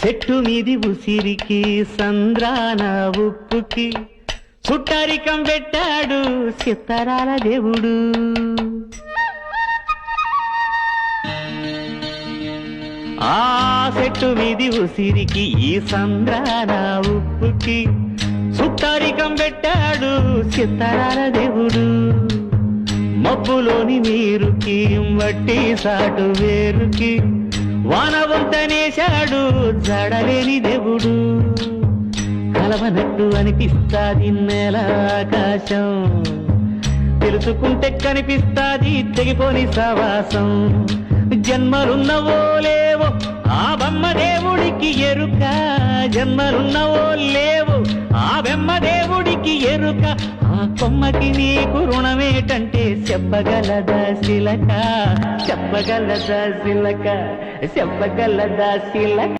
చెట్టు మీది ఉసిరికి సంద్రాన ఉప్పుకి చుట్టరికం పెట్టాడు సిత్తరాల దేవుడు. ఆ చెట్టు మీది ఉసిరికి ఈ సంద్రాన ఉప్పుకి చుట్టరికం పెట్టాడు సిత్తరాల దేవుడు. మబ్బులోని నీరుకి వట్టి సాటు వేరుకి వానవంతనేశాడు జడలేని దేవుడు. కలవనట్టు అనిపిస్తాది నేల ఆకాశం, తెలుసుకుంటే కనిపిస్తాది తెగిపోని సావాసం. జన్మలున్నవో లేవో ఆ బొమ్మ దేవుడికి ఎరుక, జన్మలున్నవో లేవో ఆ బొమ్మ దేవుడికి ఎరుక. ఆ కొమ్మకి నీకు రుణమేటంటే చెప్పగలదా శిలక, చెప్పగలదా శిలక, చెప్పగలదా శిలక.